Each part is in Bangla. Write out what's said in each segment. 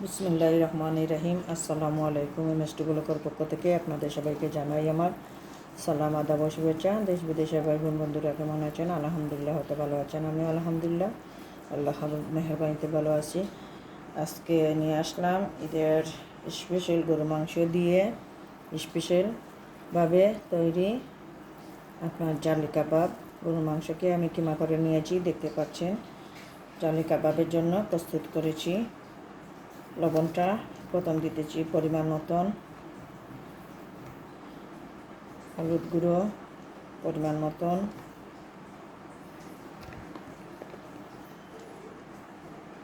বিসমিল্লাহির রহমানির রহিম। আসসালামু আলাইকুম। এমএসটি ব্লকের পক্ষ থেকে আপনাদের সবাইকে জানাই আমার সালাম, আদাব ও শুভেচ্ছা। দেশ বিদেশের ভাই বোন বন্ধুরা কেমন আছেন? আলহামদুলিল্লাহ, হয়তো ভালো আছেন। আমিও আলহামদুলিল্লাহ আল্লাহর মেহেরবানিতে ভালো আছি। আজকে নিয়ে আসলাম ঈদের স্পেশাল গরু মাংস দিয়ে স্পেশালভাবে তৈরি আপনার জালি কাবাব। গরু মাংসকে আমি কিমা করে নিয়েছি, দেখতে পাচ্ছেন। জালি কাবাবের জন্য প্রস্তুত করেছি। লবণটা প্রথম দিতেছি পরিমাণ মতন, হলুদ গুঁড়ো পরিমাণ মতন,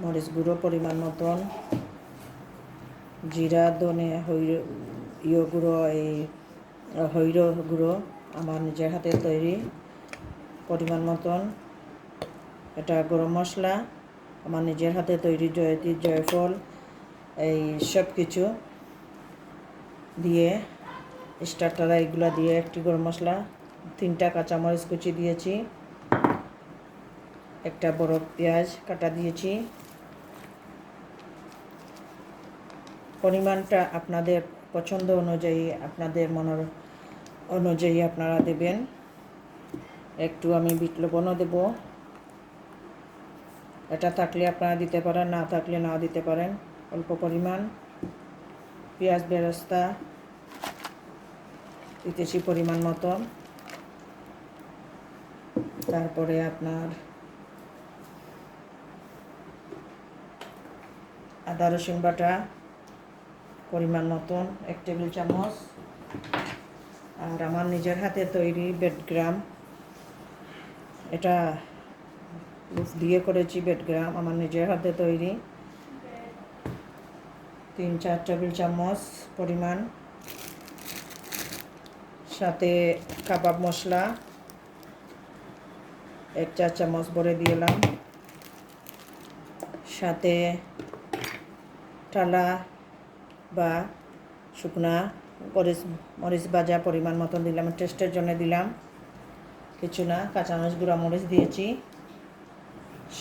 মরিচ গুঁড়ো পরিমাণ মতন, জিরা ধনে গুঁড়ো, এই হৈর গুঁড়ো আমার নিজের হাতে তৈরি পরিমাণ মতন। এটা গরম মশলা আমার নিজের হাতে তৈরি, জয়তী জয়ফল এই সব কিছু দিয়ে স্টার্টার এইগুলো দিয়ে একটি গরম মশলা, 3টা কাঁচামরিচ কুচি দিয়েছি, একটা বড় পেঁয়াজ কাটা দিয়েছি। পরিমাণটা আপনাদের পছন্দ অনুযায়ী, আপনাদের মনের অনুযায়ী আপনারা দেবেন। একটু আমি বিট লবণও দেব, এটা থাকলে আপনারা দিতে পারেন, না থাকলে নাও দিতে পারেন। অল্প পরিমাণ পেঁয়াজ বেরেস্তা দিতেছি পরিমাণ মতন। তারপরে আপনার আদা রসুন বাটা পরিমাণ মতন 1 টেবিল চামচ। আর আমার নিজের হাতে তৈরি বেডগ্রাম, এটা লুফ দিয়ে করেছি বেডগ্রাম, আমার নিজের হাতে তৈরি 3-4 টেবিল চামচ পরিমাণ। সাথে কাবাব মশলা 1 চা চামচ ভরে দিলাম। সাথে টালা বা শুকনা মরিচ ভাজা পরিমাণ মতন দিলাম, টেস্টের জন্য দিলাম, কিছু না। কাঁচামরিচ গুঁড়া মরিচ দিয়েছি,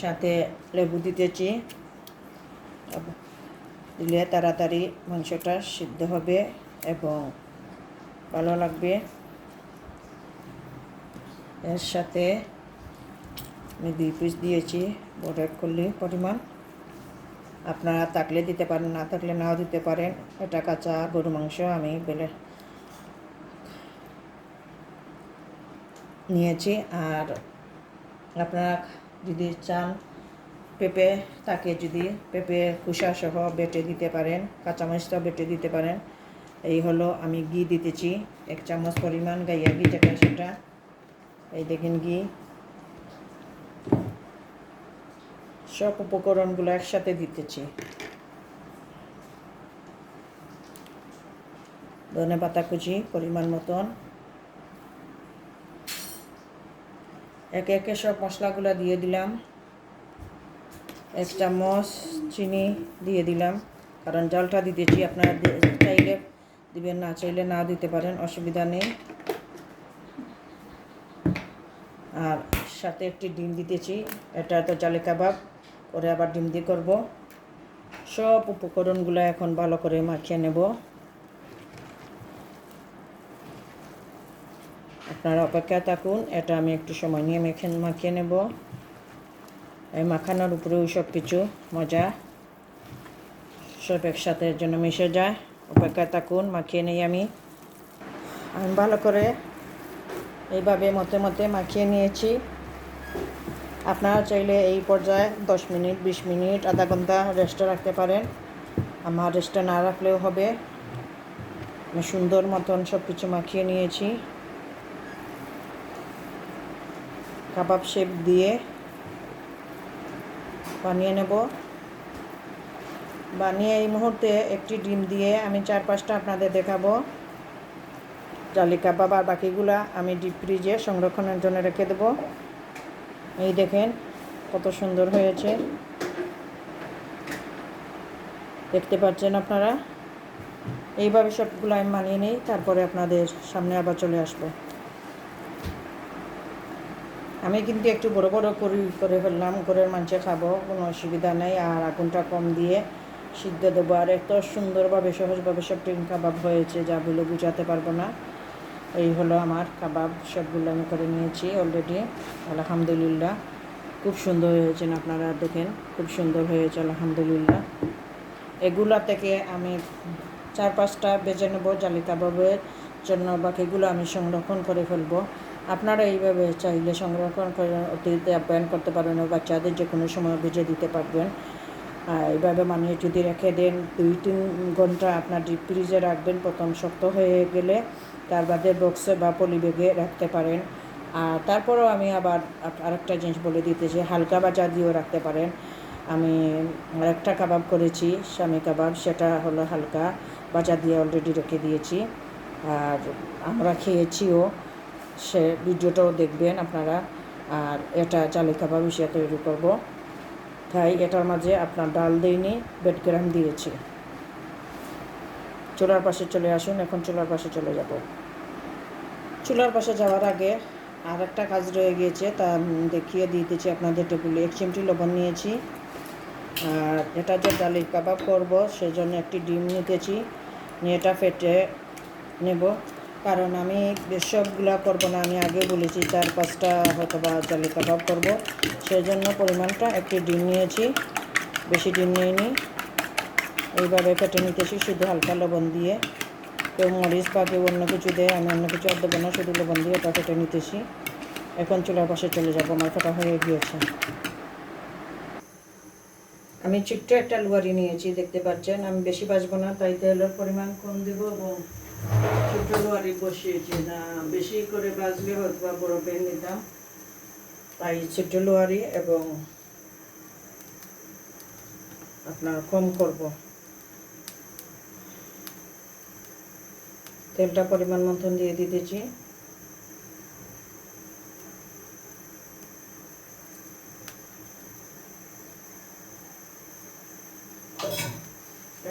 সাথে লেবু দিতেছি। দিলে তাড়াতাড়ি মাংসটা সিদ্ধ হবে এবং ভালো লাগবে। এর সাথে আমি 2 পিস দিয়েছি বড় করলি পরিমাণ, আপনারা থাকলে দিতে পারেন, না থাকলে নাও দিতে পারেন। এটা কাঁচা গরু মাংস আমি বেলে নিয়েছি। আর আপনারা যদি চান পেঁপে থাকে, যদি পেঁপে খোসা সহ বেটে দিতে পারেন, কাঁচামরিচটাও বেটে দিতে পারেন। এই হলো আমি ঘি দিতেছি 1 চামচ পরিমাণ, গাইয়া ঘি যেটা সেটা। এই দেখেন ঘি। সব উপকরণগুলো একসাথে দিতেছি। ধনে পাতা কুচি পরিমাণ মতন। একে একে সব মশলাগুলো দিয়ে দিলাম। 1 চামচ চিনি দিয়ে দিলাম, কারণ জলটা দিতেছি। আপনারা চাইলে দিবেন, না চাইলে না দিতে পারেন, অসুবিধা নেই। আর সাথে একটি ডিম দিতেছি, এটা তো জালি কাবাব করে আবার ডিম দিয়ে করব। সব উপকরণগুলো এখন ভালো করে মাখিয়ে নেব। আপনারা অপেক্ষায় থাকুন, এটা আমি একটু সময় নিয়ে মাখিয়ে নেব। এই মাখানোর উপরেও সব কিছু মজা সব একসাথে যেন মিশে যায়। অপেক্ষায় থাকুন, মাখিয়ে নেই আমি ভালো করে এইভাবে মতে মতে মাখিয়ে নিয়েছি। আপনারা চাইলে এই পর্যায়ে 10 মিনিট, 20 মিনিট, আধা ঘন্টা রেস্টে রাখতে পারেন। আমার রেস্টে না রাখলেও হবে। আমি সুন্দর মতন সব কিছু মাখিয়ে নিয়েছি। কাবাব শেপ দিয়ে বানিয়ে নেব। বানিয়ে এই মুহূর্তে একটি ডিম দিয়ে আমি 4-5টা আপনাদের দেখাবো জালি কাবাব। আর বাকিগুলা আমি ডিপ ফ্রিজে সংরক্ষণের জন্য রেখে দেব। এই দেখেন কত সুন্দর হয়েছে, দেখতে পাচ্ছেন আপনারা। এইভাবে সবগুলো আমি বানিয়ে নিই, তারপরে আপনাদের সামনে আবার চলে আসবো। আমি কিন্তু একটু বড় বড় করে ফেললাম, ঘরের মাংস খাবো, কোনো অসুবিধা নেই। আর আগুনটা কম দিয়ে সিদ্ধ দেবো। আর এত সুন্দরভাবে সহজভাবে সব ডিম কাবাব হয়েছে যা বলে বুঝাতে পারবো না। এই হলো আমার কাবাব, সবগুলো আমি করে নিয়েছি অলরেডি। আলহামদুলিল্লাহ খুব সুন্দর হয়েছেন, আপনারা দেখেন খুব সুন্দর হয়েছে আলহামদুলিল্লাহ। এগুলা থেকে আমি 4-5টা বেজে নেবো জালি কাবাবের জন্য, বাকিগুলো আমি সংরক্ষণ করে ফেলবো। আপনারা এইভাবে চাইলে সংরক্ষণ করে অতিরিক্ত আপ্যায়ন করতে পারেন, বাচ্চাদের যে কোনো সময় ভেজে দিতে পারবেন। এইভাবে বানিয়ে যদি রেখে দেন 2-3 ঘন্টা আপনার ডিপ ফ্রিজে রাখবেন, প্রথম শক্ত হয়ে গেলে তার বাদে বক্সে বা পলি ব্যাগে রাখতে পারেন। আর তারপরেও আমি আবার আরেকটা জিনিস বলে দিতেছি, হালকা ভাজা দিয়েও রাখতে পারেন। আমি আরেকটা কাবাব করেছি শামি কাবাব, সেটা হলো হালকা ভাজা দিয়ে অলরেডি রেখে দিয়েছি, আর আমরা খেয়েছিও, সে ভিডিওটাও দেখবেন আপনারা। আর এটা জালি কাবাব হিসেবে তৈরি করব, তাই এটার মাঝে আপনার ডাল দিইনি, বেডগ্রাম দিয়েছি। চুলার পাশে চলে আসুন, এখন চুলার পাশে চলে যাব। চুলার পাশে যাওয়ার আগে আর একটা কাজ রয়ে গিয়েছে, তা দেখিয়ে দিতেছি আপনাদের টেবিলে। 1 চিমটি লবণ নিয়েছি, আর এটা যে ডালের কাবাব করব সেজন্য একটি ডিম নিতেছি, নিয়ে এটা ফেটে নেব। কারণ আমি সবগুলা করব না, আমি আগে বলেছি 4-5টা হয়তো বা ডালের কাবাব করব, সেজন্য পরিমাণটা একটি ডিম নিয়েছি, বেশি ডিম নিইনি। এইভাবে ফেটে নিতেছি শুধু হালকা লবণ দিয়ে। কেউ মরিচ বা কেউ অন্য কিছু দেয়, আমি অন্য কিছু আর দেবো না, শুধু লবণ দিয়ে এটা ফেটে নিতেছি। এখন চুলার পাশে চলে যাব, আমার ফেটা হয়ে গিয়েছে। আমি ছোট্ট একটা লুয়ারি নিয়েছি, দেখতে পাচ্ছেন। আমি বেশি ভাজবো না, তাই তেলের পরিমাণ কম দেব, এবং ছোট্ট লুয়ারি বসিয়েছি না, বেশি করে ভাজলে হয়তো বা বড় প্যান নিতাম, তাই ছোট্ট লুয়ারি এবং আপনার কম করব। তেলটা পরিমাণ মতন দিয়ে দিতেছি।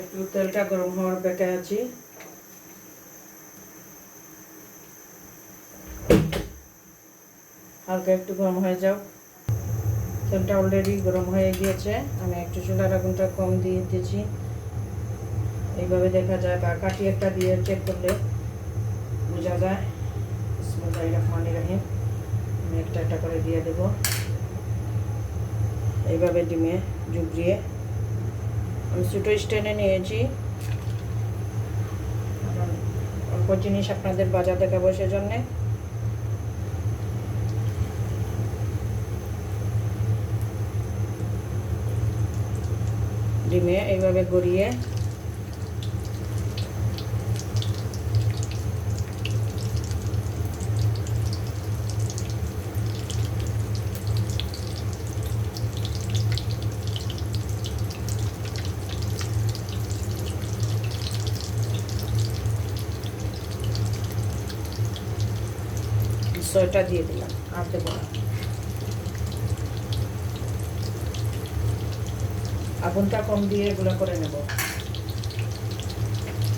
একটু তেলটা গরম হওয়ার অপেক্ষায় আছি। হালকা একটু গরম হয়ে যাও, তেলটা অলরেডি গরম হয়ে গিয়েছে। আমি একটু চুলার আগুনটা কম দিয়ে দিয়েছি, এইভাবে দেখা যায়, বা কাঠি একটা দিয়ে চেক করলে বোঝা যায়। বিসমিল্লাহির রহমানির রহিম। আমি একটা একটা করে দিয়ে দেব, এইভাবে ডিমে জুগড়িয়ে। আমি ছোটো স্ট্যান্ডে নিয়েছি, অল্প জিনিস আপনাদের বাজার দেখাবো সেজন্যে। ডিমে এইভাবে গড়িয়ে ছয়টা দিয়ে দিলাম, আর দেবো না। আগুনটা কম দিয়ে এগুলো করে নেব,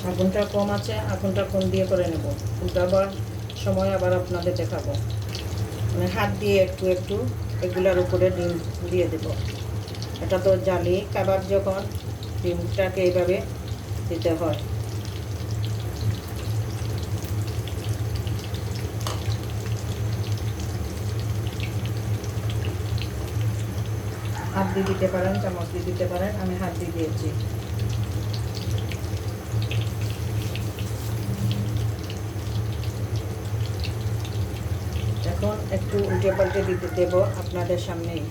আগুনটা কম আছে, আগুনটা কম দিয়ে করে নেব। উল্টাবার সময় আবার আপনাদের দেখাবো। মানে হাত দিয়ে একটু একটু এগুলার উপরে ডিম দিয়ে দেব। এটা তো জালি কাবাব, যখন ডিমটাকে এইভাবে দিতে হয়। হাত দিয়ে দিতে পারেন, চামচ দিয়ে দিতে পারেন, আমি হাত দিয়ে দিয়েছি। এখন একটু উল্টে পাল্টে দিতে দেব আপনাদের সামনেই।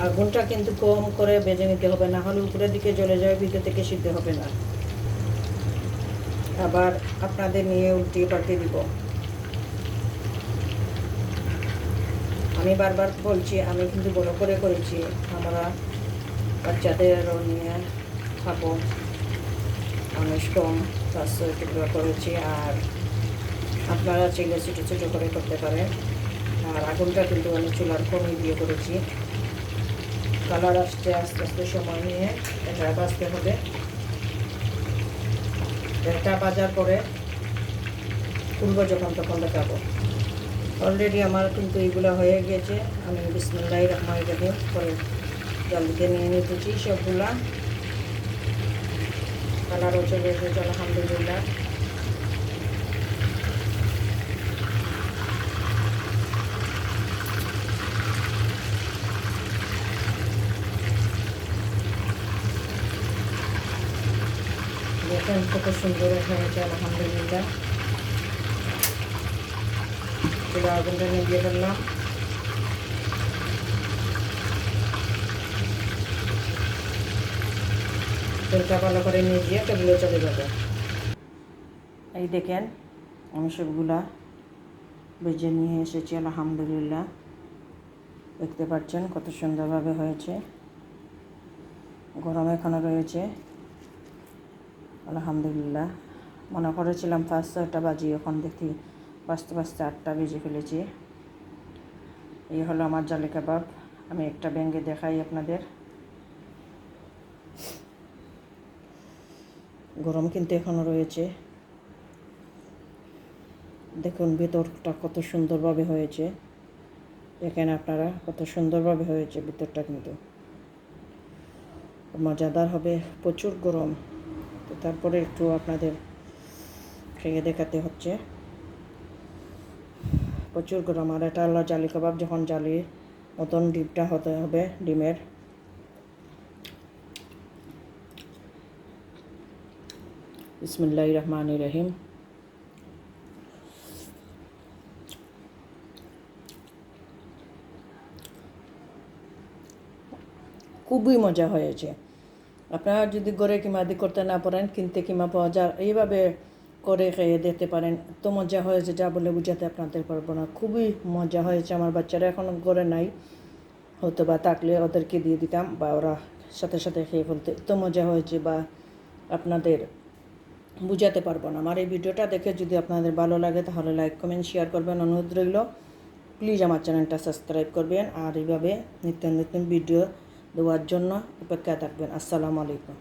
আগুনটা কিন্তু কম করে ভেজে নিতে হবে, না হলে উপরের দিকে জ্বলে যাবে, ভিতর থেকে সিদ্ধ হবে না। আবার আপনাদের নিয়ে উল্টিয়ে পাল্টে দিব। আমি বারবার বলছি, আমি কিন্তু বড় করে করেছি, আমরা বাচ্চাদেরও নিয়ে খাবো, মানুষ কম, প্লাস টুকরো করেছি। আর আপনারা চাইলে ছোটো ছোটো করে করতে পারেন। আর আগুনটা কিন্তু আমি চুলার কমই দিয়ে করেছি, কালার আসতে আস্তে আস্তে সময় নিয়ে এটা ভাজতে হবে। এটা ভাজার পরে তুলবো যখন তখন দেখাবো। অলরেডি আমার কিন্তু এইগুলো হয়ে গেছে। আমি বিসমিল্লাহির রহমানির রহিম করে জলদিতে নিয়ে নিতেছি সবগুলা। কালারও চলে এসেছে আলহামদুলিল্লাহ। দেখেন কত সুন্দর হয়েছে আলহামদুলিল্লাহ। চুলা আগুনটা নিভিয়ে ফেললাম। তেলটা ভালো করে নিয়ে গিয়ে টেবিলে চলে যাবে। এই দেখেন আমি সবগুলা ভেজে নিয়ে এসেছি আলহামদুলিল্লাহ। দেখতে পাচ্ছেন কত সুন্দরভাবে হয়েছে। গরম এখনও রয়েছে আলহামদুলিল্লাহ। মনে করেছিলাম 5-6টা বাজি, এখন দেখি 8টা বেজে ফেলেছি। এই হলো আমার জালি কাবাব। আমি একটা ভেঙে দেখাই আপনাদের। গরম কিন্তু এখনও রয়েছে। দেখুন ভিতরটা কত সুন্দরভাবে হয়েছে। দেখেন আপনারা কত সুন্দরভাবে হয়েছে ভিতরটা, কিন্তু মজাদার হবে। প্রচুর গরম, তো তারপরে একটু আপনাদের খেয়ে দেখাতে হচ্ছে। প্রচুর গরম। আর এটা হলো জালি কাবাব। যখন জালি মতন ডিমটা হতে হবে, ডিমের। বিসমিল্লাহির রহমানির রহিম। খুবই মজা হয়েছে। আপনারা যদি ঘরে কিমাদি করতে না পারেন, কিনতে কিমা পাওয়া যায়, এইভাবে করে খেয়ে দেখতে পারেন। এত মজা হয়েছে যা বলে বুঝাতে আপনাদের পারবো না। খুবই মজা হয়েছে। আমার বাচ্চারা এখন ঘরে নাই, হয়তো বা থাকলে ওদেরকে দিয়ে দিতাম বা ওরা সাথে সাথে খেয়ে ফেলতে। এত মজা হয়েছে বা আপনাদের বুঝাতে পারবো না। আমার এই ভিডিওটা দেখে যদি আপনাদের ভালো লাগে তাহলে লাইক কমেন্ট শেয়ার করবেন, অনুরোধ রইল। প্লিজ আমার চ্যানেলটা সাবস্ক্রাইব করবেন আর এইভাবে নিত্য নতুন ভিডিও দেওয়ার জন্য অপেক্ষায় থাকবেন। আসসালামু আলাইকুম।